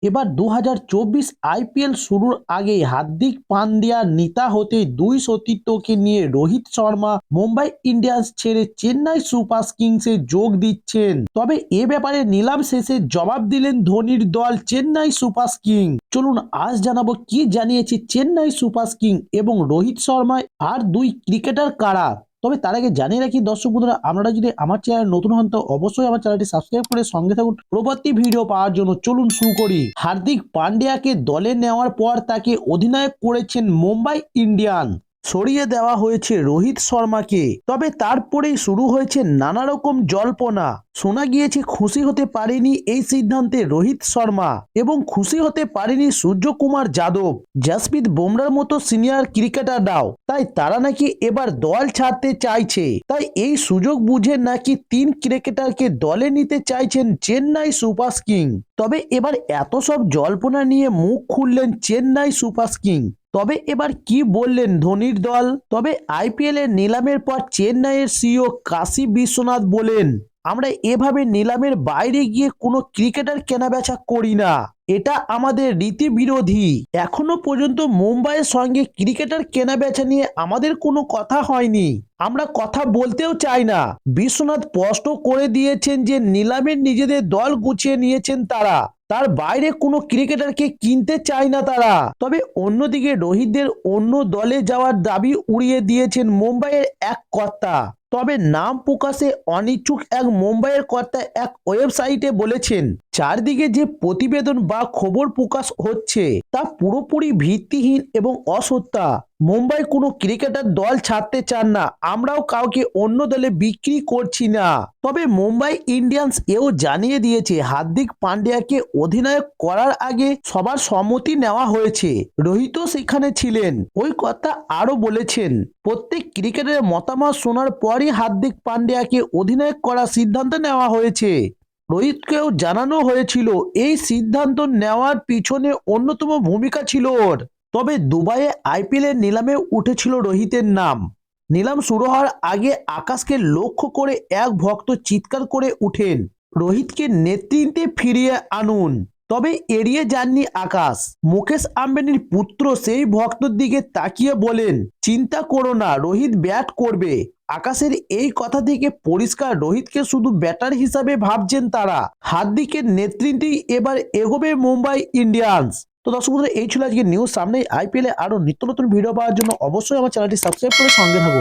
এবার 2024 আইপিএল শুরুর আগেই হার্দিক পান্ডিয়ার নেতা হতে দুই সতীর্থকে নিয়ে রোহিত শর্মা মুম্বাই ইন্ডিয়ান্স ছেড়ে চেন্নাই সুপার কিংসে যোগ দিচ্ছেন। তবে এ ব্যাপারে নিলাম শেষে জবাব দিলেন ধোনির দল চেন্নাই সুপার কিং। চলুন আজ জানাবো কি জানিয়েছে চেন্নাই সুপার কিং এবং রোহিত শর্মা আর দুই ক্রিকেটার কারা। তবে তার আগে জানিয়ে রাখি দর্শক বন্ধুরা, আপনারা যদি আমার চ্যানেল নতুন হন তো অবশ্যই আমার চ্যানেলটি সাবস্ক্রাইব করে সঙ্গে থাকুন পরবর্তী ভিডিও পাওয়ার জন্য। চলুন শুরু করি। হার্দিক পান্ডিয়াকে দলে নেওয়ার পর তাকে অধিনায়ক করেছেন মুম্বাই ইন্ডিয়ান, সরিয়ে দেওয়া হয়েছে রোহিত শর্মাকে। তবে তারপরেই শুরু হয়েছে নানা রকম জল্পনা। শোনা গিয়েছে খুশি হতে পারেনি এই সিদ্ধান্তে রোহিত শর্মা এবং খুশি হতে পারেনি সূর্যকুমার যাদব, জাসপ্রীত বুমরার মতো সিনিয়র ক্রিকেটাররাও। তাই তারা নাকি এবার দল ছাড়তে চাইছে। তাই এই সুযোগ বুঝে নাকি তিন ক্রিকেটারকে দলে নিতে চাইছেন চেন্নাই সুপার কিং। তবে এবার এত সব জল্পনা নিয়ে মুখ খুললেন চেন্নাই সুপার কিং। তবে এবার কি বললেন ধোনির দল? তবে আইপিএল এর নিলামের পর চেন্নাইয়ের সিইও কাশী বিশ্বনাথ বলেন, আমরা এভাবে নিলামের বাইরে গিয়ে কোনো ক্রিকেটার কেনাবেচা করি না, এটা আমাদের রীতি বিরোধী। এখনো পর্যন্ত মুম্বাইয়ের সঙ্গে ক্রিকেটার কেনাবেচা নিয়ে আমাদের কোনো কথা হয়নি, আমরা কথা বলতেও চাই না। বিশ্বনাথ স্পষ্ট করে দিয়েছেন যে নিলামের নিজেদের দল গুছিয়ে নিয়েছেন তারা, তার বাইরে কোনো ক্রিকেটারকে কিনতে চায় না তারা। তবে অন্যদিকে রোহিতদের অন্য দলে যাওয়ার দাবি উড়িয়ে দিয়েছেন মুম্বাইয়ের এক কর্তা। তবে নাম প্রকাশে অনিচ্ছুক এক মুম্বাইয়ের কর্তা এক ওয়েবসাইটে বলেছেন, চারদিকে যে প্রতিবেদন বা খবর প্রকাশ হচ্ছে তা পুরোপুরি ভিত্তিহীন এবং অসত্য। মুম্বাই কোনো ক্রিকেটার দল ছাড়তে চান না, আমরাও কাউকে অন্য দলে বিক্রি করছি না। তবে মুম্বাই ইন্ডিয়ান্স এও জানিয়ে দিয়েছে হার্দিক পান্ডিয়াকে অধিনায়ক করার আগে সবার সম্মতি নেওয়া হয়েছে, রোহিতও সেখানে ছিলেন। ওই কথা আরো বলেছেন, প্রত্যেক ক্রিকেটারের মতামত শোনার পরই হার্দিক পান্ডিয়াকে অধিনায়ক করার সিদ্ধান্ত নেওয়া হয়েছে। রোহিতকেও জানানো হয়েছিল এই সিদ্ধান্ত নেওয়ার পিছনে অন্যতম ভূমিকা ছিল ওর। তবে দুবাইয়ে আইপিএল এর নিলামে উঠেছিল রোহিতের নাম। নিলাম শুরু হওয়ার আগে আকাশকে লক্ষ্য করে এক ভক্ত চিৎকার করে উঠেন, রোহিতকে নেতৃত্বে ফিরিয়ে আনুন। তবে এড়িয়ে যাননি আকাশ। মুকেশ আম্বানির পুত্র সেই ভক্তর দিকে তাকিয়ে বলেন, চিন্তা করো না, রোহিত ব্যাট করবে। আকাশের এই কথা থেকে পরিষ্কার রোহিতকে শুধু ব্যাটার হিসাবে ভাবছেন তারা। হার্দিকের নেতৃত্বেই এবার এগোবে মুম্বাই ইন্ডিয়ান্স। তো দর্শক বন্ধুরা, এই ছিল আজকে নিউজ। সামনে আইপিএল এ আরো নিত্য নতুন ভিডিও পাওয়ার জন্য অবশ্যই আমার চ্যানেলটি সাবস্ক্রাইব করে সঙ্গে থাকুন।